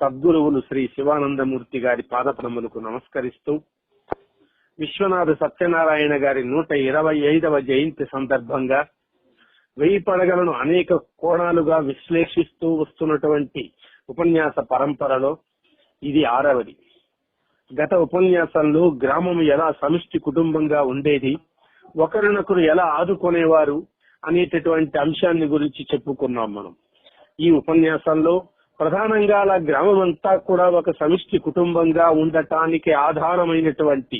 సద్గురువులు శ్రీ శివానందమూర్తి గారి పాదపద్మములకు నమస్కరిస్తూ విశ్వనాథ సత్యనారాయణ గారి 125వ జయంతి సందర్భంగా 1000 పడగలను అనేక కోణాలుగా విశ్లేషిస్తూ వస్తున్నటువంటి ఉపన్యాస పరంపరలో ఇది 6వది. గత ఉపన్యాసంలో గ్రామం ఎలా సమిష్టి కుటుంబంగా ఉండేది, ఒకరినొకరు ఎలా ఆదుకునేవారు అనేటటువంటి అంశాన్ని గురించి చెప్పుకున్నాం మనం. ఈ ఉపన్యాసంలో ప్రధానంగా అలా గ్రామం అంతా కూడా ఒక సమిష్టి కుటుంబంగా ఉండటానికి ఆధారమైనటువంటి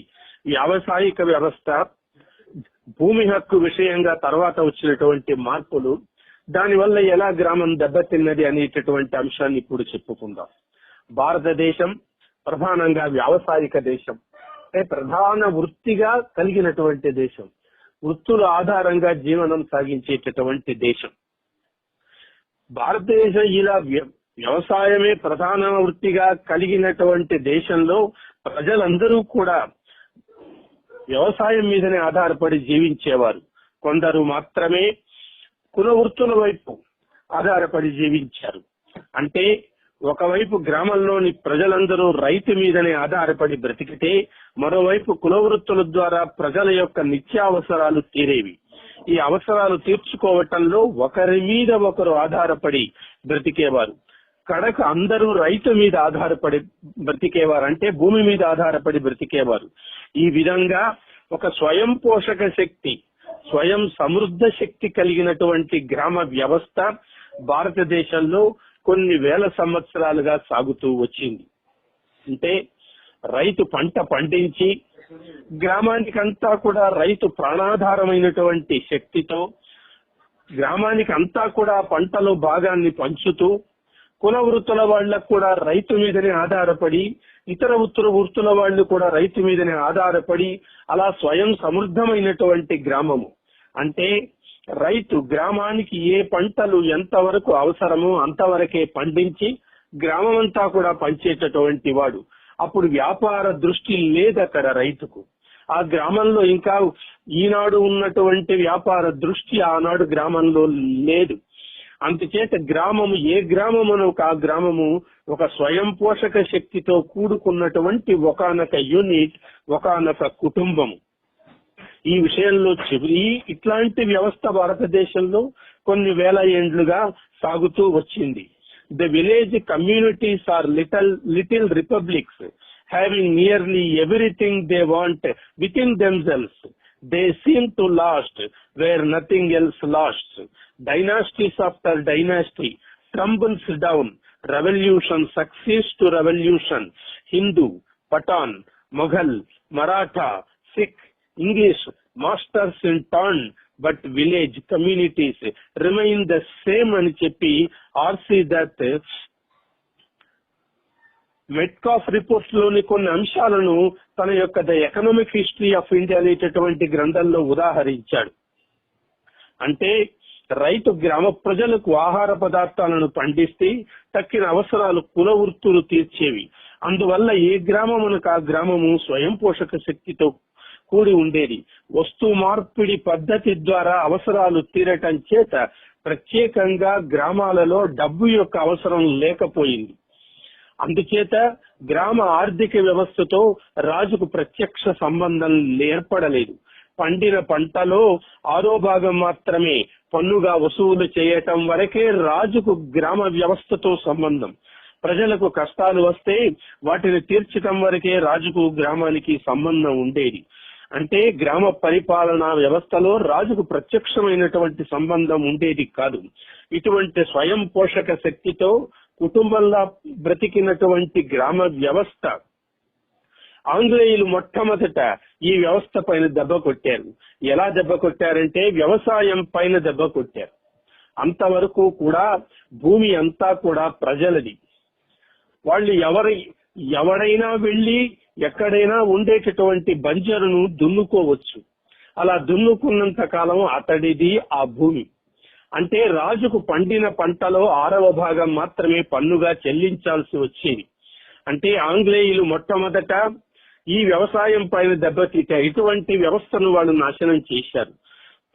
వ్యావసాయిక వ్యవస్థ, భూమి హక్కు విషయంగా తర్వాత వచ్చినటువంటి మార్పులు, దానివల్ల ఎలా గ్రామం దెబ్బతిన్నది అనేటటువంటి అంశాన్ని ఇప్పుడు చెప్పుకుందాం. భారతదేశం ప్రధానంగా వ్యావసాయిక దేశం, అంటే ప్రధాన వృత్తిగా కలిగినటువంటి దేశం, వృత్తుల ఆధారంగా జీవనం సాగించేటటువంటి దేశం. భారతదేశం ఇలా వ్యవసాయమే ప్రధాన వృత్తిగా కలిగినటువంటి దేశంలో ప్రజలందరూ కూడా వ్యవసాయం మీదనే ఆధారపడి జీవించేవారు. కొందరు మాత్రమే కుల వృత్తుల వైపు ఆధారపడి జీవించారు. అంటే ఒకవైపు గ్రామంలోని ప్రజలందరూ రైతు మీదనే ఆధారపడి బ్రతికితే, మరోవైపు కుల వృత్తుల ద్వారా ప్రజల యొక్క నిత్యావసరాలు తీరేవి. ఈ అవసరాలు తీర్చుకోవటంలో ఒకరి మీద ఒకరు ఆధారపడి బ్రతికేవారు. కడకు అందరూ రైతు మీద ఆధారపడి బ్రతికేవారు, అంటే భూమి మీద ఆధారపడి బ్రతికేవారు. ఈ విధంగా ఒక స్వయం పోషక శక్తి, స్వయం సమృద్ధ శక్తి కలిగినటువంటి గ్రామ వ్యవస్థ భారతదేశంలో కొన్ని వేల సంవత్సరాలుగా సాగుతూ వచ్చింది. అంటే రైతు పంట పండించి గ్రామానికంతా కూడా రైతు ప్రాణాధారమైనటువంటి శక్తితో గ్రామానికి అంతా కూడా పంటలో భాగాన్ని పంచుతూ, కుల వృత్తుల వాళ్లకు కూడా రైతు మీదనే ఆధారపడి, ఇతర వృత్తుల వాళ్ళు కూడా రైతు మీదనే ఆధారపడి, అలా స్వయం సమృద్ధమైనటువంటి గ్రామము. అంటే రైతు గ్రామానికి ఏ పంటలు ఎంతవరకు అవసరమో అంతవరకే పండించి గ్రామం అంతా కూడా పంచేటటువంటి వాడు. అప్పుడు వ్యాపార దృష్టి లేదు అక్కడ రైతుకు. ఆ గ్రామంలో ఇంకా ఈనాడు ఉన్నటువంటి వ్యాపార దృష్టి ఆనాడు గ్రామంలో లేదు. అందుచేత గ్రామము, ఏ గ్రామమును ఆ గ్రామము ఒక స్వయం పోషక శక్తితో కూడుకున్నటువంటి ఒకానొక యూనిట్, ఒకానొక కుటుంబము. ఈ విషయంలో ఇట్లాంటి వ్యవస్థ భారతదేశంలో కొన్ని వేల ఏండ్లుగా సాగుతూ వచ్చింది. The village communities are little republics having nearly everything they want within themselves. They seem to last where nothing else lasts. Dynasties after dynasty tumbles down. Revolution succeeds to revolution. Hindu, Pathan, Mughal, Maratha, Sikh, English masters in turn, but village communities remain the same అని చెప్పి RC Dutt Metcalfe reports లోని కొన్ని అంశాలను తన యొక్క the economic history of India అనేటటువంటి గ్రంథంలో ఉదాహరించాడు. అంటే రైతు గ్రామ ప్రజలకు ఆహార పదార్థాలను పండిస్తే తక్కిన అవసరాలు కుల వృత్తులు తీర్చేవి. అందువల్ల ఏ గ్రామమునకు ఆ గ్రామము స్వయం పోషక శక్తితో కూడి ఉండేది. వస్తు మార్పిడి పద్ధతి ద్వారా అవసరాలు తీరటం చేత ప్రత్యేకంగా గ్రామాలలో డబ్బు యొక్క అవసరం లేకపోయింది. అందుచేత గ్రామ ఆర్థిక వ్యవస్థతో రాజుకు ప్రత్యక్ష సంబంధం ఏర్పడలేదు. పండిన పంటలో 6వ భాగం మాత్రమే పన్నుగా వసూలు చేయటం వరకే రాజుకు గ్రామ వ్యవస్థతో సంబంధం. ప్రజలకు కష్టాలు వస్తే వాటిని తీర్చటం వరకే రాజుకు గ్రామానికి సంబంధం ఉండేది. అంటే గ్రామ పరిపాలనా వ్యవస్థలో రాజుకు ప్రత్యక్షమైనటువంటి సంబంధం ఉండేది కాదు. ఇటువంటి స్వయం పోషక శక్తితో కుటుంబంలో బ్రతికినటువంటి గ్రామ వ్యవస్థ ఆంగ్లేయులు మొట్టమొదట ఈ వ్యవస్థ పైన దెబ్బ కొట్టారు. ఎలా దెబ్బ కొట్టారంటే వ్యవసాయం పైన దెబ్బ కొట్టారు. అంతవరకు కూడా భూమి అంతా కూడా ప్రజలది. వాళ్ళు ఎవరైనా వెళ్లి ఎక్కడైనా ఉండేటటువంటి బంజరును దున్నుకోవచ్చు. అలా దున్నుకున్నంత కాలం అతడిది ఆ భూమి. అంటే రాజుకు పండిన పంటలో 6వ భాగం మాత్రమే పన్నుగా చెల్లించాల్సి వచ్చేది. అంటే ఆంగ్లేయులు మొట్టమొదట ఈ వ్యవసాయం పైన దెబ్బతీశారు. ఇటువంటి వ్యవస్థను వాళ్ళు నాశనం చేశారు.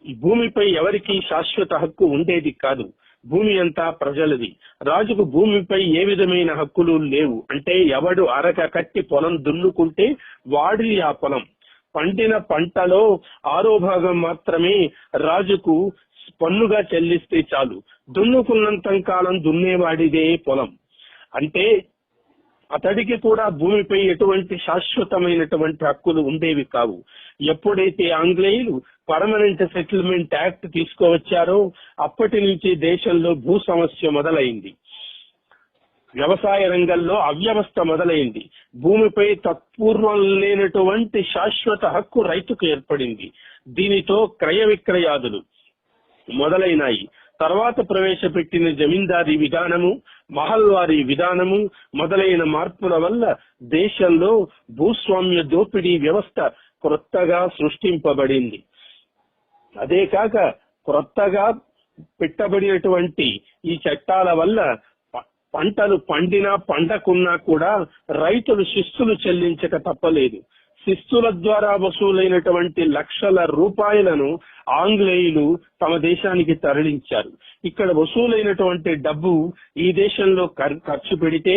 ఈ భూమిపై ఎవరికి శాశ్వత హక్కు ఉండేది కాదు. భూమి అంతా ప్రజలది. రాజుకు భూమిపై ఏ విధమైన హక్కులు లేవు. అంటే ఎవడు అరక కట్టి పొలం దున్నుకుంటే వాడి ఆ పొలం. పండిన పంటలో 6వ భాగం మాత్రమే రాజుకు పన్నుగా చెల్లిస్తే చాలు. దున్నుకున్నంత కాలం దున్నేవాడిదే పొలం. అంటే అతడికి కూడా భూమిపై ఎటువంటి శాశ్వతమైనటువంటి హక్కులు ఉండేవి కావు. ఎప్పుడైతే ఆంగ్లేయులు పర్మనెంట్ సెటిల్మెంట్ యాక్ట్ తీసుకువచ్చారో అప్పటి నుంచి దేశంలో భూ సమస్య మొదలైంది. వ్యవసాయ రంగంలో అవ్యవస్థ మొదలైంది. భూమిపై తత్పూర్వం లేనటువంటి శాశ్వత హక్కు రైతుకు ఏర్పడింది. దీనితో క్రయ విక్రయాదులు మొదలైనాయి. తర్వాత ప్రవేశపెట్టిన జమీందారీ విధానము, మహల్వారీ విధానము మొదలైన మార్పుల వల్ల దేశంలో భూస్వామ్య దోపిడీ వ్యవస్థ క్రొత్తగా సృష్టింపబడింది. అదే కాక క్రొత్తగా పెట్టబడినటువంటి ఈ చట్టాల వల్ల పంటలు పండినా పండకున్నా కూడా రైతులు శిస్తులు చెల్లించక తప్పలేదు. శిస్తుల ద్వారా వసూలైనటువంటి లక్షల రూపాయలను ఆంగ్లేయులు తమ దేశానికి తరలించారు. ఇక్కడ వసూలైనటువంటి డబ్బు ఈ దేశంలో ఖర్చు పెడితే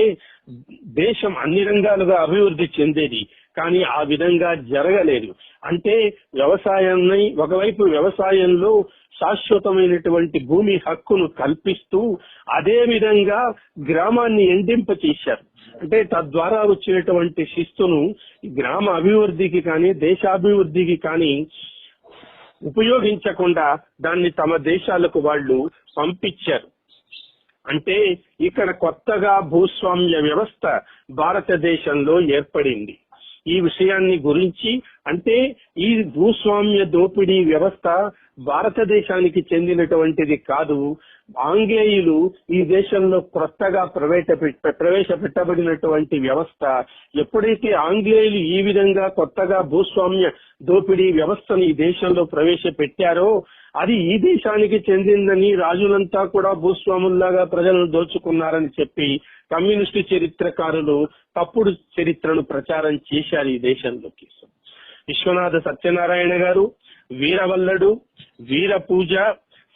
దేశం అన్ని రంగాలుగా అభివృద్ధి చెందేది. కానీ ఆ విధంగా జరగలేదు. అంటే వ్యవసాయాన్ని ఒకవైపు వ్యవసాయంలో శాశ్వతమైనటువంటి భూమి హక్కును కల్పిస్తూ అదే విధంగా గ్రామాన్ని ఎండింప చేశారు. అంటే తద్వారా వచ్చినటువంటి శిస్తును గ్రామ అభివృద్ధికి కానీ దేశాభివృద్ధికి కానీ ఉపయోగించకుండా దాన్ని తమ దేశాలకు వాళ్ళు పంపించారు. అంటే ఇక్కడ కొత్తగా భూస్వామ్య వ్యవస్థ భారతదేశంలో ఏర్పడింది. ఈ విషయాన్ని గురించి అంటే ఈ భూస్వామ్య దోపిడీ వ్యవస్థ భారతదేశానికి చెందినటువంటిది కాదు. ఆంగ్లేయులు ఈ దేశంలో కొత్తగా ప్రవేశపెట్టబడినటువంటి వ్యవస్థ. ఎప్పుడైతే ఆంగ్లేయులు ఈ విధంగా కొత్తగా భూస్వామ్య దోపిడీ వ్యవస్థను ఈ దేశంలో ప్రవేశపెట్టారో అది ఈ దేశానికి చెందిందని రాజులంతా కూడా భూస్వాముల్లాగా ప్రజలను దోచుకున్నారని చెప్పి కమ్యూనిస్టు చరిత్రకారులు తప్పుడు చరిత్రను ప్రచారం చేశారు ఈ దేశంలోకి. విశ్వనాథ సత్యనారాయణ గారు వీరవల్లడు, వీర పూజ,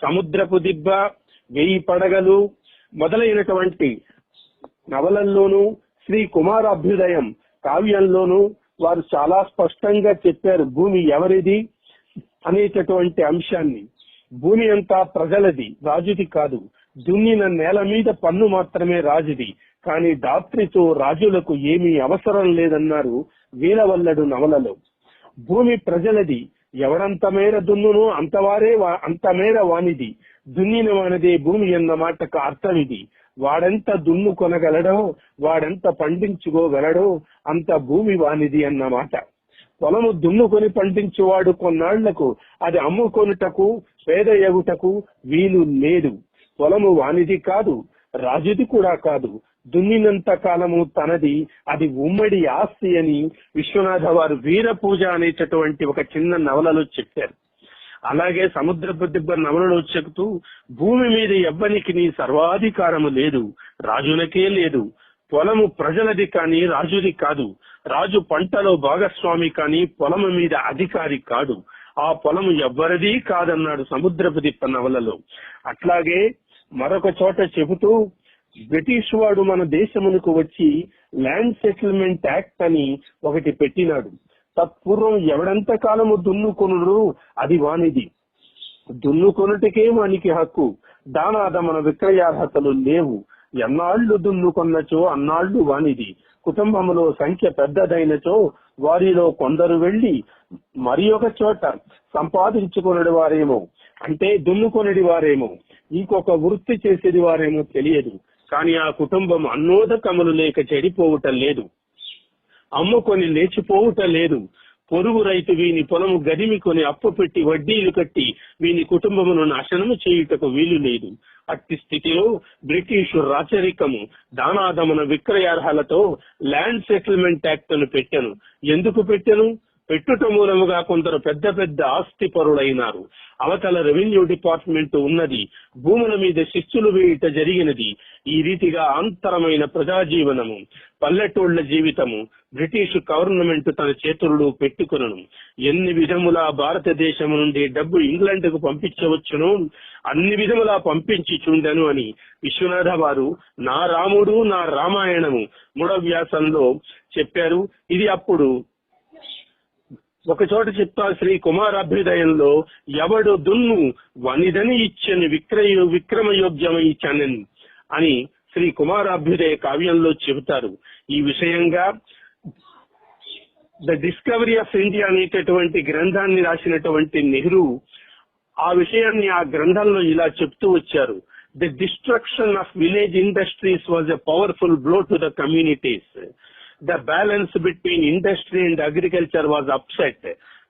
సముద్రపు దిబ్బ, 1000 పడగలు మొదలైనటువంటి నవలల్లోనూ శ్రీ కుమారాభ్యుదయం కావ్యంలోనూ వారు చాలా స్పష్టంగా చెప్పారు భూమి ఎవరిది అనేటటువంటి అంశాన్ని. భూమి అంతా ప్రజలది, రాజుది కాదు. దున్నిన నేల మీద పన్ను మాత్రమే రాజుది. కానీ దాత్రితో రాజులకు ఏమీ అవసరం లేదన్నారు వీరవల్లడు నవలలో. భూమి ప్రజలది, ఎవడంత మేర దున్నునో అంత మేర వానిది. దున్నిన వానిదే భూమి అన్న మాటకు అర్థం ఇది. వాడెంత దున్నుకొనగలడో, వాడెంత పండించుకోగలడో అంత భూమి వానిది అన్నమాట. పొలము దున్నుకొని పండించువాడు కొన్నాళ్లకు అది అమ్ముకొనుటకు పేద ఎగుటకు వీలు లేదు. పొలము వానిది కాదు, రాజుది కూడా కాదు. దున్నినంత కాలము తనది, అది ఉమ్మడి ఆస్తి అని విశ్వనాథ వారు వీర పూజ అనేటటువంటి ఒక చిన్న నవలలో చెప్పారు. అలాగే సముద్రపు దిబ్బ నవలలో చెబుతూ భూమి మీద ఎవ్వనికి నీ సర్వాధికారము లేదు, రాజులకే లేదు. పొలము ప్రజలది కానీ రాజుది కాదు. రాజు పంటలో భాగస్వామి కానీ పొలము మీద అధికారి కాడు. ఆ పొలము ఎవ్వరిది కాదన్నాడు సముద్రపు దిబ్బ నవలలో. అట్లాగే మరొక చోట చెబుతూ బ్రిటిష్ వాడు మన దేశమునకు వచ్చి ల్యాండ్ సెటిల్మెంట్ యాక్ట్ అని ఒకటి పెట్టినాడు. తత్పూర్వం ఎవడంత కాలము దున్నుకొనుడు అది వానిది, దున్నుకొనుటకే వానికి హక్కు. దానాదమన విక్రయార్హతలు లేవు. ఎన్నాళ్లు దున్నుకొన్నచో అన్నాళ్లు వానిది. కుటుంబములో సంఖ్య పెద్దదైనచో వారిలో కొందరు వెళ్లి మరి ఒక చోట సంపాదించుకొనడి వారేమో, అంటే దున్నుకొనడి వారేమో, ఇంకొక వృత్తి చేసేది వారేమో తెలియదు. కానీ ఆ కుటుంబం అన్నోదకములు లేక చెడిపోవటం లేదు, అమ్ముకొని లేచిపోవటం లేదు. పొరుగు రైతు వీని పొలము గదిమి కొని అప్పు పెట్టి వడ్డీలు కట్టి వీని కుటుంబమును నాశనము చేయుటకు వీలు లేదు. అట్టి స్థితిలో బ్రిటిషు రాచరికము దానాదమన విక్రయార్హలతో ల్యాండ్ సెటిల్మెంట్ యాక్ట్ ను పెట్టెను. ఎందుకు పెట్టెను? పెట్టుట మూలముగా కొందరు పెద్ద పెద్ద ఆస్తి పరులైనారు. అవతల రెవెన్యూ డిపార్ట్మెంట్ ఉన్నది, భూముల మీద శిస్తులు వేయుట జరిగినది. ఈ రీతిగా అంతరమైన ప్రజాజీవనము, పల్లెటూళ్ల జీవితము బ్రిటిష్ గవర్నమెంట్ తన చేతుల్లో పెట్టుకునను. ఎన్ని విధములా భారతదేశం నుండి డబ్బు ఇంగ్లాండ్ కు పంపించవచ్చును, అన్ని విధములా పంపించి చుండెను అని విశ్వనాథ వారు నా రాముడు నా రామాయణము మూడవ వ్యాసంలో చెప్పారు. ఇది అప్పుడు ఒక చోట చెప్తా, శ్రీ కుమారాభ్యుదయంలో ఎవడు దున్ను వనిదని ఇచ్చని విక్రమయోగ్యమై చనన్ అని శ్రీ కుమారాభ్యుదయ కావ్యంలో చెబుతారు. ఈ విషయంగా ద డిస్కవరీ ఆఫ్ ఇండియా అనేటటువంటి గ్రంథాన్ని రాసినటువంటి నెహ్రూ ఆ విషయాన్ని ఆ గ్రంథంలో ఇలా చెప్తూ వచ్చారు. The destruction of village industries was a powerful blow to the communities. The balance between industry and agriculture was upset.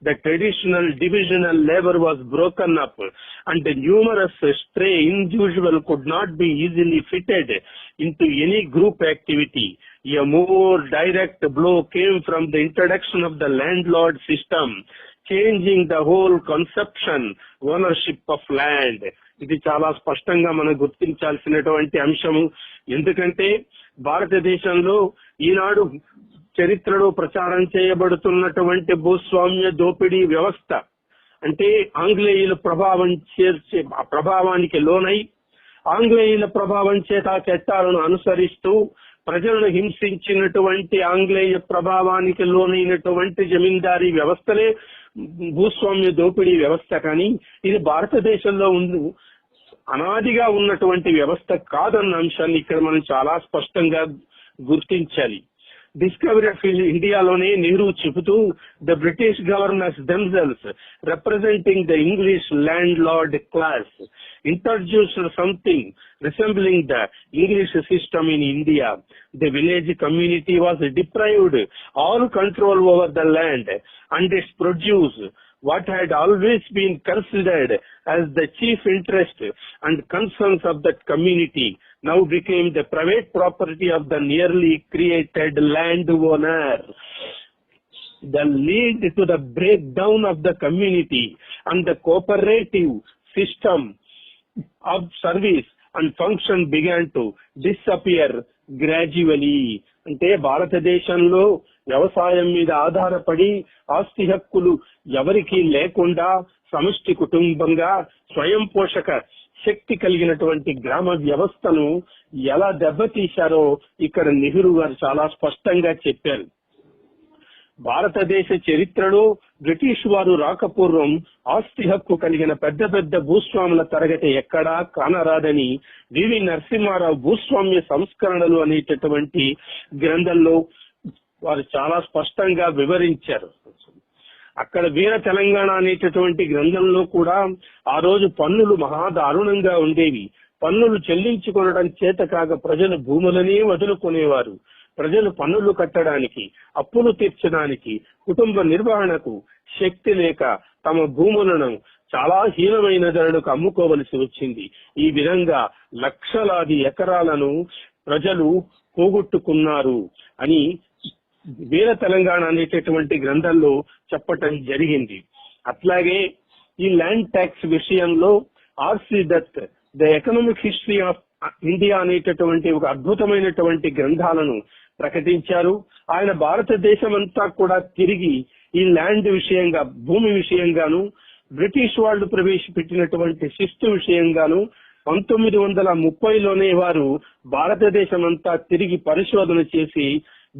The traditional divisional labor was broken up, and the numerous stray individuals could not be easily fitted into any group activity. A more direct blow came from the introduction of the landlord system, changing the whole conception, ownership of land. ఇది చాలా స్పష్టంగా మనం గుర్తించాల్సినటువంటి అంశము. ఎందుకంటే భారతదేశంలో ఈనాడు చరిత్రలో ప్రచారం చేయబడుతున్నటువంటి భూస్వామ్య దోపిడీ వ్యవస్థ అంటే ఆంగ్లేయుల ప్రభావానికి లోనై ఆంగ్లేయుల ప్రభావం చేత చట్టాలను అనుసరిస్తూ ప్రజలను హింసించినటువంటి ఆంగ్లేయ ప్రభావానికి లోనైనటువంటి జమీందారీ వ్యవస్థలే భూస్వామ్య దోపిడీ వ్యవస్థ. కానీ ఇది భారతదేశంలో అనాదిగా ఉన్నటువంటి వ్యవస్థ కాదన్న అంశాన్ని ఇక్కడ మనం చాలా స్పష్టంగా గుర్తించాలి. డిస్కవరీ ఆఫ్ ఇండియాలోనే నెహ్రూ చెబుతూ the British governors themselves representing the English land lord class introduced something resembling the English system in India. The village community was deprived all control over the land and its produce. What had always been considered as the chief interest and concerns of that community now became the private property of the newly created landowner. The lead to the breakdown of the community and the cooperative system of service and function began to disappear gradually. అంటే భారతదేశంలో వ్యవసాయం మీద ఆధారపడి ఆస్తి హక్కులు ఎవరికీ లేకుండా సమిష్టి కుటుంబంగా స్వయం పోషక శక్తి కలిగినటువంటి గ్రామ వ్యవస్థను ఎలా దెబ్బతీశారో ఇక్కడ నెహ్రూ గారు చాలా స్పష్టంగా చెప్పారు. భారతదేశ చరిత్రలో బ్రిటిష్ వారు రాకపూర్వం ఆస్తి హక్కు కలిగిన పెద్ద పెద్ద భూస్వాముల తరగతి ఎక్కడా కానరాదని వివి నరసింహారావు భూస్వామ్య సంస్కరణలు అనేటటువంటి గ్రంథంలో వారు చాలా స్పష్టంగా వివరించారు. అక్కడ వీర తెలంగాణ అనేటటువంటి గ్రంథంలో కూడా ఆ రోజు పన్నులు మహా దారుణంగా ఉండేవి. పన్నులు చెల్లించుకొనడం చేత కాక ప్రజలు భూములనే వదులుకునేవారు. ప్రజలు పన్నులు కట్టడానికి, అప్పులు తీర్చడానికి, కుటుంబ నిర్వహణకు శక్తి లేక తమ భూములను చాలా హీనమైన ధరలకు అమ్ముకోవలసి వచ్చింది. ఈ విధంగా లక్షలాది ఎకరాలను ప్రజలు పోగొట్టుకున్నారు అని వీర తెలంగాణ అనేటటువంటి గ్రంథంలో చెప్పటం జరిగింది. అట్లాగే ఈ ల్యాండ్ ట్యాక్స్ విషయంలో RC Dutt the economic history of India అనేటటువంటి ఒక అద్భుతమైనటువంటి గ్రంథాలను ప్రకటించారు. ఆయన భారతదేశం అంతా కూడా తిరిగి ఈ ల్యాండ్ విషయంగా, భూమి విషయంగాను, బ్రిటిష్ వాళ్ళు ప్రవేశపెట్టినటువంటి శిస్తు విషయంగాను 1930లోనే వారు భారతదేశం అంతా తిరిగి పరిశోధన చేసి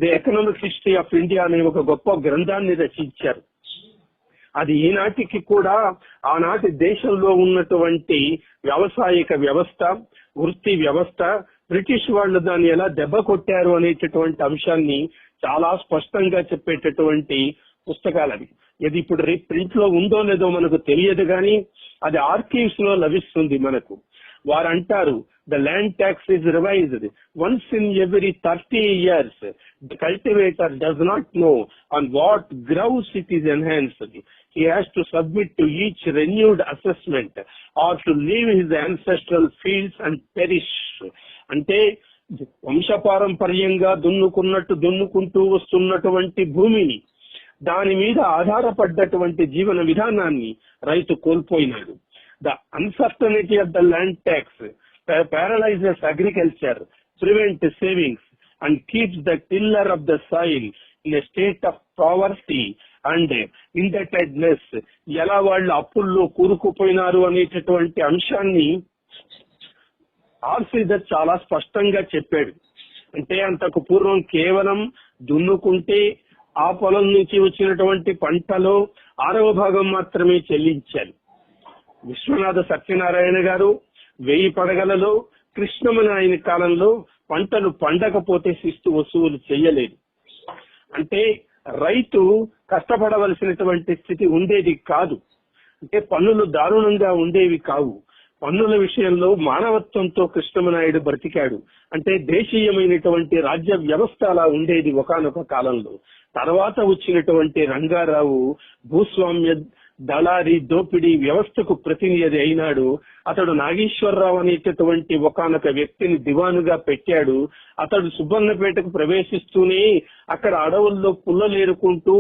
the economic history of India అనే ఒక గొప్ప గ్రంథాన్ని రచించారు. అది ఈనాటికి కూడా ఆనాటి దేశంలో ఉన్నటువంటి వ్యవసాయక వ్యవస్థ, వృత్తి వ్యవస్థ, బ్రిటిష్ వాళ్ళు దాన్ని ఎలా దెబ్బ కొట్టారు అనేటటువంటి అంశాన్ని చాలా స్పష్టంగా చెప్పేటటువంటి పుస్తకాలు అవి. ఇది ఇప్పుడు ప్రింట్ లో ఉందో లేదో మనకు తెలియదు, కానీ అది ఆర్కీవ్స్ లో లభిస్తుంది మనకు. వారు అంటారు, the land tax is revised once in every 30 years. The cultivator does not know on what grounds it is enhanced. He has to submit to each renewed assessment or to leave his ancestral fields and perish. అంటే వంశపారంపర్యంగా దున్నుకుంటూ వస్తున్నటువంటి భూమిని దాని మీద ఆధారపడ్డటువంటి జీవన విధానాన్ని రైతు కోల్పోయినాడు. The uncertainty of the land tax paralyzes agriculture, prevent savings, and keeps the tiller of the soil in a state of poverty and indebtedness. ఎలా వాళ్ళు అప్పుల్లో కూరుకుపోయినారు అనేటటువంటి అంశాన్ని ఆర్సీదర్ చాలా స్పష్టంగా చెప్పాడు. అంటే అంతకు పూర్వం కేవలం దున్నుకుంటే ఆ పొలం నుంచి వచ్చినటువంటి పంటలో 6వ భాగం మాత్రమే చెల్లించారు. విశ్వనాథ సత్యనారాయణ గారు 1000 పడగలలో కృష్ణమని ఆయన కాలంలో పంటలు పండకపోతే శిస్తు వసూలు చేయలేదు. అంటే రైతు కష్టపడవలసినటువంటి స్థితి ఉండేది కాదు. అంటే పన్నులు దారుణంగా ఉండేవి కావు. పన్నుల విషయంలో మానవత్వంతో కృష్ణమనాయుడు బ్రతికాడు. అంటే దేశీయమైనటువంటి రాజ్య వ్యవస్థ అలా ఉండేది ఒకానొక కాలంలో. తర్వాత వచ్చినటువంటి రంగారావు భూస్వామ్య దళారీ దోపిడీ వ్యవస్థకు ప్రతినిధి అయినాడు. అతడు నాగేశ్వరరావు అనేటటువంటి ఒకానొక వ్యక్తిని దివానుగా పెట్టాడు. అతడు సుబ్బన్నపేటకు ప్రవేశిస్తూనే అక్కడ అడవుల్లో పుల్లలేరుకుంటూ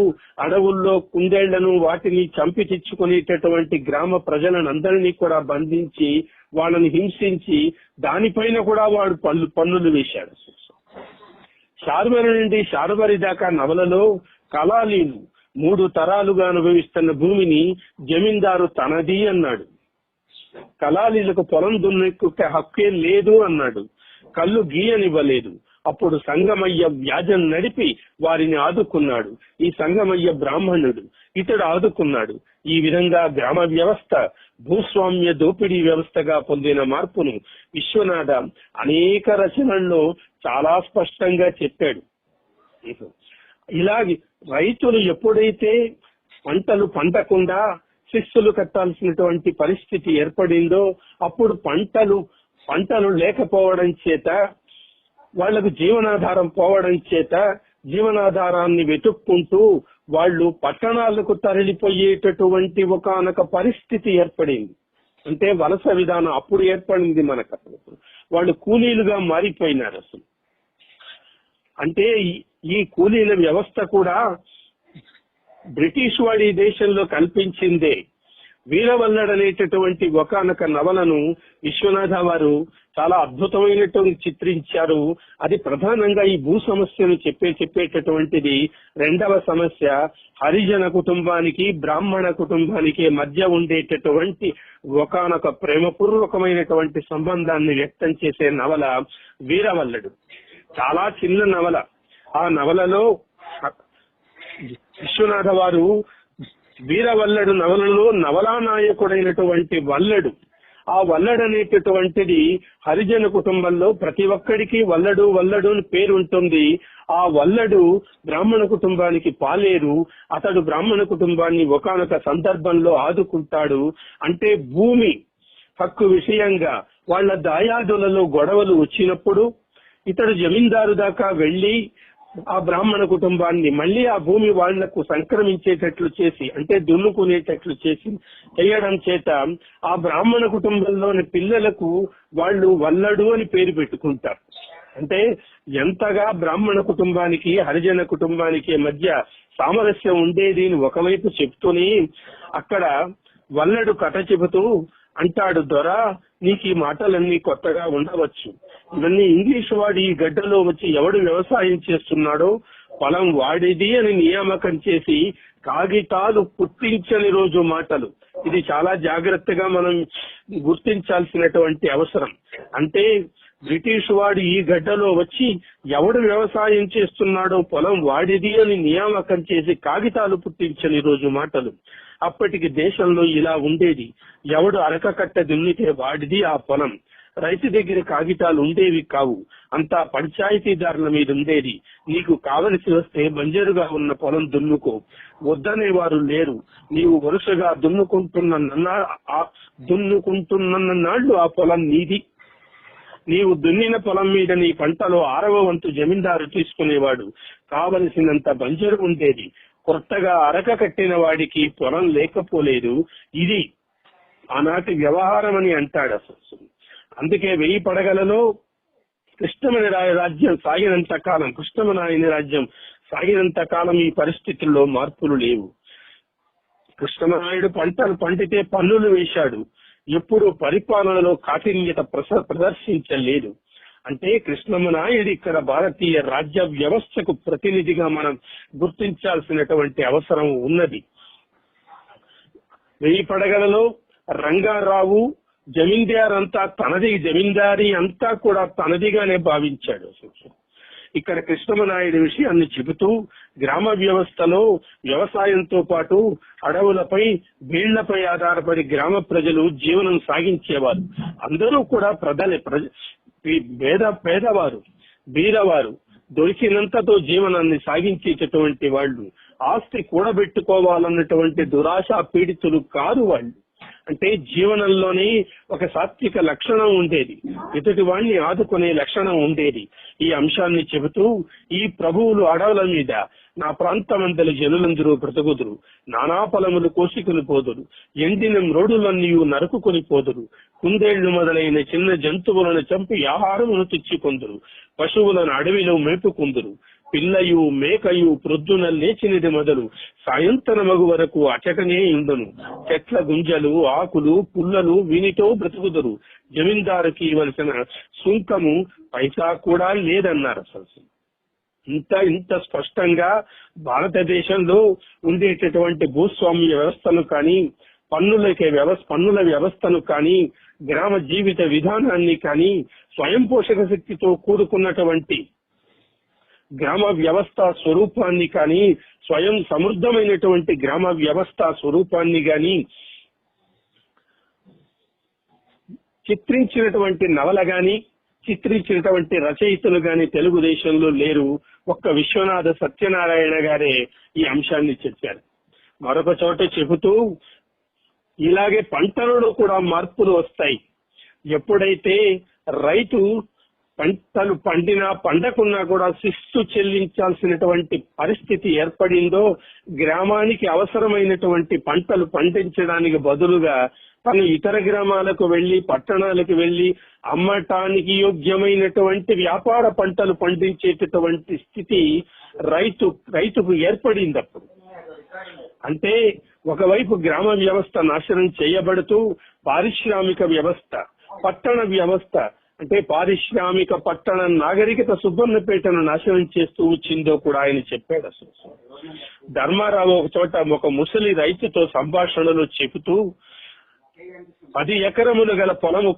అడవుల్లో కుందేళ్లను వాటిని చంపి తెచ్చుకునేటటువంటి గ్రామ ప్రజలను అందరినీ కూడా బంధించి వాళ్ళని హింసించి దానిపైన కూడా వాడు పన్నులు వేశాడు. శార్వరి నుండి శార్వరి దాకా నవలలో కళాలీలు 3 తరాలుగా అనుభవిస్తున్న భూమిని జమీందారు తనది అన్నాడు. కళాలీలకు పొలం దున్నుకే హక్కే లేదు అన్నాడు. కళ్ళు గీయనివ్వలేదు. అప్పుడు సంగమయ్య వ్యాజం నడిపి వారిని ఆదుకున్నాడు. ఈ సంగమయ్య బ్రాహ్మణుడు, ఇతడు ఆదుకున్నాడు. ఈ విధంగా గ్రామ వ్యవస్థ భూస్వామ్య దోపిడీ వ్యవస్థగా పొందిన మార్పును విశ్వనాథ అనేక రచనల్లో చాలా స్పష్టంగా చెప్పాడు. ఇలాగే రైతులు ఎప్పుడైతే పంటలు పండకుండా శిస్తులు కట్టాల్సినటువంటి పరిస్థితి ఏర్పడిందో అప్పుడు పంటలు లేకపోవడం చేత వాళ్లకు జీవనాధారం పోవడం చేత జీవనాధారాన్ని వెతుక్కుంటూ వాళ్ళు పట్టణాలకు తరలిపోయేటటువంటి ఒకానొక పరిస్థితి ఏర్పడింది. అంటే వలస విధానం అప్పుడు ఏర్పడింది మనకు. అసలు వాళ్ళు కూలీలుగా మారిపోయినారు. అసలు అంటే ఈ కూలీల వ్యవస్థ కూడా బ్రిటిష్ వాడి దేశంలో కల్పించిందే. వీరవల్లడ్ అనేటటువంటి ఒకానొక నవలను విశ్వనాథ వారు చాలా అద్భుతమైనటువంటి చిత్రించారు. అది ప్రధానంగా ఈ భూ సమస్యను చెప్పేటటువంటిది. 2వ సమస్య హరిజన కుటుంబానికి బ్రాహ్మణ కుటుంబానికి మధ్య ఉండేటటువంటి ఒకానొక ప్రేమపూర్వకమైనటువంటి సంబంధాన్ని వ్యక్తం చేసే నవల వీరవల్లడు. చాలా చిన్న నవల. ఆ నవలలో విశ్వనాథ వారు వీరవల్లడు నవలలో నవలా నాయకుడైనటువంటి వల్లడు, ఆ వల్లడు అనేటటువంటిది హరిజన కుటుంబంలో ప్రతి ఒక్కడికి వల్లడు వల్లడు అని పేరు ఉంటుంది. ఆ వల్లడు బ్రాహ్మణ కుటుంబానికి పాలేరు. అతడు బ్రాహ్మణ కుటుంబాన్ని ఒకానొక సందర్భంలో ఆదుకుంటాడు. అంటే భూమి హక్కు విషయంగా వాళ్ళ దాయాదులలో గొడవలు వచ్చినప్పుడు ఇతడు జమీందారు దాకా వెళ్లి ఆ బ్రాహ్మణ కుటుంబాన్ని మళ్లీ ఆ భూమి వాళ్లకు సంక్రమించేటట్లు చేసి, అంటే దున్నుకునేటట్లు చేయడం చేత ఆ బ్రాహ్మణ కుటుంబంలోని పిల్లలకు వాళ్ళు వల్లడు అని పేరు పెట్టుకుంటారు. అంటే ఎంతగా బ్రాహ్మణ కుటుంబానికి హరిజన కుటుంబానికి మధ్య సామరస్యం ఉండేది అని ఒకవైపు చెప్తూనే అక్కడ వల్లడు కథ చెబుతూ అంటాడు, దొరా నీకు ఈ మాటలన్నీ కొత్తగా ఉండవచ్చు. ఇవన్నీ ఇంగ్లీష్ వాడి ఈ గడ్డలో వచ్చి ఎవడు వ్యవసాయం చేస్తున్నాడో పొలం వాడిది అని నియామకం చేసి కాగితాలు పుట్టించని రోజు మాటలు. ఇది చాలా జాగ్రత్తగా మనం గుర్తించాల్సినటువంటి అవసరం. అంటే బ్రిటిష్ వాడు ఈ గడ్డలో వచ్చి ఎవడు వ్యవసాయం చేస్తున్నాడో పొలం వాడిది అని నియామకం చేసి కాగితాలు పుట్టించని రోజు మాటలు. అప్పటికి దేశంలో ఇలా ఉండేది, ఎవడు అరక కట్ట దున్నితే వాడిది ఆ పొలం. రైతు దగ్గర కాగితాలు ఉండేవి కావు, అంతా పంచాయతీదారుల మీద ఉండేది. నీకు కావలసి వస్తే బంజరుగా ఉన్న పొలం దున్నుకో, వద్దనే వారు లేరు. నీవు వరుసగా దున్నుకుంటున్న నాళ్లు ఆ పొలం నీది. నీవు దున్నిన పొలం మీద నీ పంటలో 6వ వంతు జమీందారు తీసుకునేవాడు. కావలసినంత బంజరు ఉండేది. కొత్తగా అరక కట్టిన వాడికి పొలం లేకపోలేదు. ఇది ఆనాటి వ్యవహారం అని అంటాడు అసలు. అందుకే 1000 పడగలలో కృష్ణమని రాజ్యం సాగినంత కాలం, కృష్ణమనాయుని రాజ్యం సాగినంత కాలం ఈ పరిస్థితుల్లో మార్పులు లేవు. కృష్ణమనాయుడు పంటలు పండితే పన్నులు వేశాడు. ఎప్పుడు పరిపాలనలో కాఠిన్యత ప్రదర్శించలేదు. అంటే కృష్ణమనాయుడు ఇక్కడ భారతీయ రాజ్య వ్యవస్థకు ప్రతినిధిగా మనం గుర్తించాల్సినటువంటి అవసరం ఉన్నది. 1000 పడగలలో రంగారావు జమీందార్ అంతా తనది, జమీందారీ అంతా కూడా తనదిగానే భావించాడు. ఇక్కడ కృష్ణమనాయుడు విషయాన్ని చెబుతూ గ్రామ వ్యవస్థలో వ్యవసాయంతో పాటు అడవులపై బీళ్లపై ఆధారపడి గ్రామ ప్రజలు జీవనం సాగించేవారు. అందరూ కూడా పేదవారు, బీదవారు, దొరికినంతతో జీవనాన్ని సాగించేటటువంటి వాళ్ళు, ఆస్తి కూడబెట్టుకోవాలన్నటువంటి దురాశ పీడితులు కాదు వాళ్ళు. అంటే జీవనంలోనే ఒక సాత్విక లక్షణం ఉండేది, ఎదుటి వాణ్ణి ఆదుకునే లక్షణం ఉండేది. ఈ అంశాన్ని చెబుతూ ఈ ప్రభువులు అడవుల మీద నా ప్రాంతమందలి జనులందరూ బ్రతుకుదురు, నానా పొలములు కోసుకుని పోదురు, ఎండిన మ్రోడులన్నీ నరుకుకొని పోదురు, కుందేళ్లు మొదలైన చిన్న జంతువులను చంపి ఆహారమును తెచ్చుకొందురు, పశువులను అడవిలో మేపుకుందురు, పిల్లయు మేకయు ప్రొద్దున లేచినది మొదలు సాయంత్రమగు వరకు అచటనే ఇండును, చెట్ల గుంజలు ఆకులు పుల్లలు వీనితో బ్రతుకుదురు, జమీందారుకి ఇవ్వవలసిన సుంకము పైసా కూడా లేదన్నారు. అసలు ఇంత స్పష్టంగా భారతదేశంలో ఉండేటటువంటి భూస్వామ్య వ్యవస్థను కానీ, పన్నుల వ్యవస్థను కానీ, గ్రామ జీవిత విధానాన్ని కానీ, స్వయం పోషక శక్తితో కూడుకున్నటువంటి గ్రామ వ్యవస్థ స్వరూపాన్ని కానీ, స్వయం సమృద్ధమైనటువంటి గ్రామ వ్యవస్థ స్వరూపాన్ని కానీ చిత్రించినటువంటి నవల గాని, చిత్రించినటువంటి రచయితలు గాని తెలుగుదేశంలో లేరు. ఒక్క విశ్వనాథ సత్యనారాయణ గారే ఈ అంశాన్ని చెప్పారు. మరొక చోట చెబుతూ ఇలాగే పంటలలో కూడా మార్పులు వస్తాయి. ఎప్పుడైతే రైతు పంటలు పండినా పండకున్నా కూడా శిస్తు చెల్లించాల్సినటువంటి పరిస్థితి ఏర్పడిందో, గ్రామానికి అవసరమైనటువంటి పంటలు పండించడానికి బదులుగా తను ఇతర గ్రామాలకు వెళ్లి, పట్టణాలకు వెళ్లి అమ్మటానికి యోగ్యమైనటువంటి వ్యాపార పంటలు పండించేటటువంటి స్థితి రైతుకు ఏర్పడింది. అప్పుడు అంటే ఒకవైపు గ్రామ వ్యవస్థ నాశనం చేయబడుతూ పారిశ్రామిక వ్యవస్థ, పట్టణ వ్యవస్థ, అంటే పారిశ్రామిక పట్టణ నాగరికత సుబ్బన్నపేటను నాశనం చేస్తూ వచ్చిందో కూడా ఆయన చెప్పాడు. అసలు ధర్మారావు ఒక చోట ఒక ముసలి రైతుతో సంభాషణలో చెబుతూ 10 ఎకరములు గల పొలము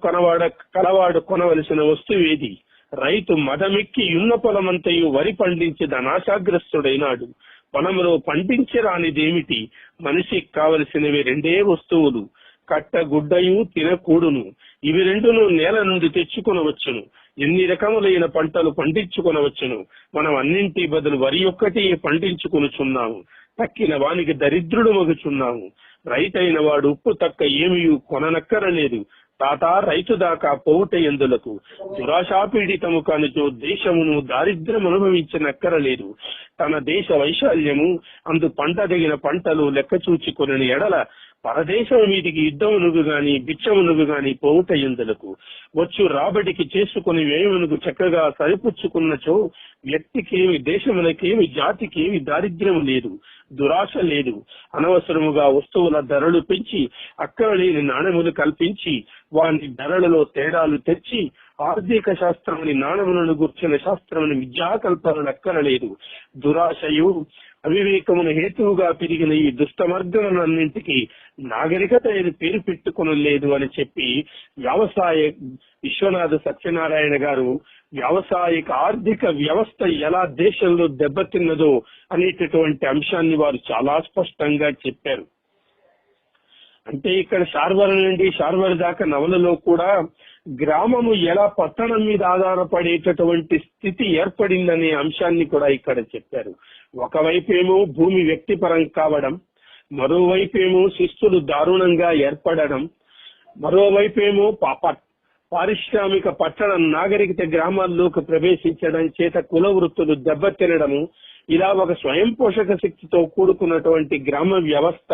కలవాడు కొనవలసిన వస్తువు ఏది? రైతు మదమెక్కి యున్న పొలమంతయు వరి పండించి ధనాశాగ్రస్తుడైనాడు. పొలములో పండించరానిదేమిటి? మనిషికి కావలసినవి 2 వస్తువులు, కట్ట గుడ్డయు తినకూడును. ఇవి 2ను నేల నుండి తెచ్చుకొనవచ్చును. ఎన్ని రకములైన పంటలు పండించుకొనవచ్చును. మనం అన్నింటి బదులు వరి ఒక్కటి పండించుకొనుచున్నాము. తక్కిన వానికి దరిద్రుడు మగుచున్నాము. రైతైన వాడు ఉప్పు తక్క ఏమీ కొననక్కరలేదు. తాత రైతు దాకా పోవుట ఎందులకు? దురాశాపీడితము కానిచో దేశమును దారిద్ర్యం అనుభవించనక్కరలేదు. తన దేశ వైశాల్యము అందు పంటదగిన పంటలు లెక్క చూచుకొనని ఎడల పరదేశం మీదికి యుద్ధమునుగు గాని బిచ్చమునుగు గాని పోవుట ఎందులకు? వచ్చు రాబడికి చేసుకుని వ్యయమునుగు చక్కగా సరిపుచ్చుకున్నచో వ్యక్తికేమి, దేశములకేమి, జాతికేమి దారిద్ర్యం లేదు, దురాశ లేదు. అనవసరముగా వస్తువుల ధరలు పెంచి అక్కరలేని నాణ్యములు కల్పించి వాని ధరలలో తేడాలు తెచ్చి ఆర్థిక శాస్త్రముని నాణములను గుర్చిన శాస్త్రముని విద్యాకల్పనలు అక్కరలేదు. దురాశయు అవివేకమును హేతువుగా పెరిగిన ఈ దుష్టమర్గములన్నింటికి నాగరికత పేరు పెట్టుకొనలేదు అని చెప్పి విశ్వనాథ సత్యనారాయణ గారు వ్యావసాయిక ఆర్థిక వ్యవస్థ ఎలా దేశంలో దెబ్బతిన్నదో అనేటటువంటి అంశాన్ని వారు చాలా స్పష్టంగా చెప్పారు. అంటే ఇక్కడ శార్వరి నుండి శార్వరి దాకా నవలలో కూడా గ్రామము ఎలా పట్టణం మీద ఆధారపడేటటువంటి స్థితి ఏర్పడిందనే అంశాన్ని కూడా ఇక్కడ చెప్పారు. ఒకవైపేమో భూమి వ్యక్తిపరం కావడం, మరోవైపేమో శిస్తులు దారుణంగా ఏర్పడడం, మరోవైపేమో పారిశ్రామిక పట్టణ నాగరికత గ్రామాల్లోకి ప్రవేశించడం చేత కుల వృత్తులు దెబ్బతినడము, ఇలా ఒక స్వయం పోషక శక్తితో కూడుకున్నటువంటి గ్రామ వ్యవస్థ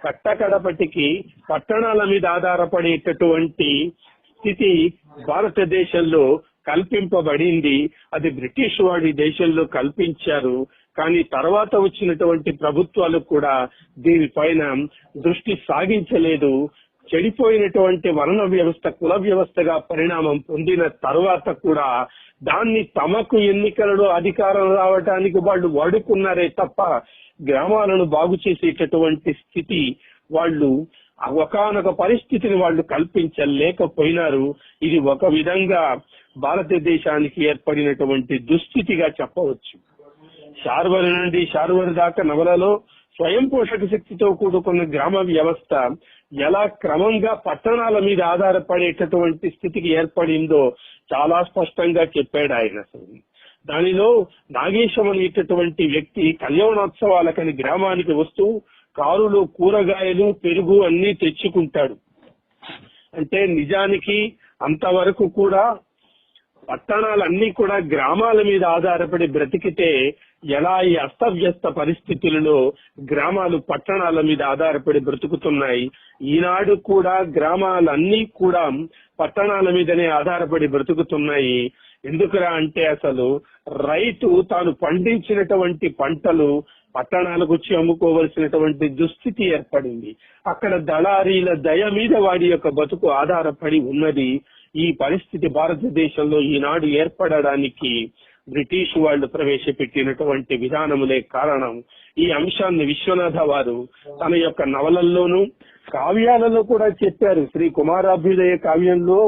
కట్టకడపటికి పట్టణాల మీద ఆధారపడేటటువంటి స్థితి భారతదేశంలో కల్పింపబడింది. అది బ్రిటిష్ వాడి దేశంలో కల్పించారు. కానీ తర్వాత వచ్చినటువంటి ప్రభుత్వాలు కూడా దీనిపైన దృష్టి సాగించలేదు. చెడిపోయినటువంటి వర్ణ వ్యవస్థ కుల వ్యవస్థగా పరిణామం పొందిన తర్వాత కూడా దాన్ని తమకు ఎన్నికలలో అధికారం రావడానికి వాళ్ళు వాడుకున్నారే తప్ప గ్రామాలను బాగు చేసేటటువంటి స్థితి వాళ్ళు ఒకానొక పరిస్థితిని వాళ్ళు కల్పించలేకపోయినారు. ఇది ఒక విధంగా భారతదేశానికి ఏర్పడినటువంటి దుస్థితిగా చెప్పవచ్చు. శార్వరి నుండి శార్వరి దాకా నవలలో స్వయం పోషక శక్తితో కూడుకున్న గ్రామ వ్యవస్థ ఎలా క్రమంగా పట్టణాల మీద ఆధారపడేటటువంటి స్థితికి ఏర్పడిందో చాలా స్పష్టంగా చెప్పాడు ఆయన. దానిలో నాగేశం అనేటటువంటి వ్యక్తి కళ్యాణోత్సవాలకని గ్రామానికి వస్తూ కారులో కూరగాయలు పెరుగు అన్ని తెచ్చుకుంటాడు. అంటే నిజానికి అంతవరకు కూడా పట్టణాలన్నీ కూడా గ్రామాల మీద ఆధారపడి బ్రతికితే ఎలా ఈ అస్తవ్యస్త పరిస్థితులలో గ్రామాలు పట్టణాల మీద ఆధారపడి బ్రతుకుతున్నాయి. ఈనాడు కూడా గ్రామాలన్నీ కూడా పట్టణాల మీదనే ఆధారపడి బ్రతుకుతున్నాయి. ఎందుకురా అంటే అసలు రైతు తాను పండించినటువంటి పంటలు పట్టణాలకు వచ్చి అమ్ముకోవలసినటువంటి దుస్థితి ఏర్పడింది. అక్కడ దళారీల దయ మీద వాడి యొక్క బతుకు ఆధారపడి ఉన్నది. ఈ పరిస్థితి భారతదేశంలో ఈనాడు ఏర్పడడానికి బ్రిటిష్ వాళ్ళు ప్రవేశపెట్టినటువంటి విధానములే కారణం. ఈ అంశాన్ని విశ్వనాథ వారు తన యొక్క నవలల్లోనూ కావ్యాలలో కూడా చెప్పారు. శ్రీ కుమారాభ్యుదయ కావ్యంలో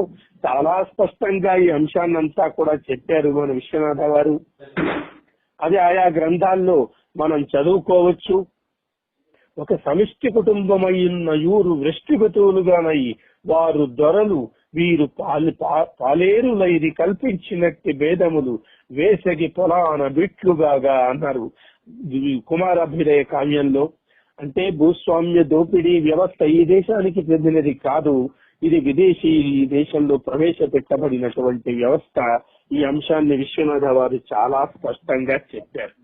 చాలా స్పష్టంగా ఈ అంశాన్నంతా కూడా చెప్పారు మన విశ్వనాథ వారు. అది ఆయా గ్రంథాల్లో మనం చదువుకోవచ్చు. ఒక సమిష్టి కుటుంబమైన యూరు వృష్టిగతులుగానయి వారు దొరలు వీరు పాలేరులైది కల్పించినట్టి భేదములు వేసగి పొలాన బిట్లుగాగా అన్నారు కుమారాభ్యుదయ కావ్యంలో. అంటే భూస్వామ్య దోపిడీ వ్యవస్థ ఈ దేశానికి చెందినది కాదు, ఇది విదేశీ దేశంలో ప్రవేశపెట్టబడినటువంటి వ్యవస్థ. ఈ అంశాన్ని విశ్వనాథ వారు చాలా స్పష్టంగా చెప్పారు.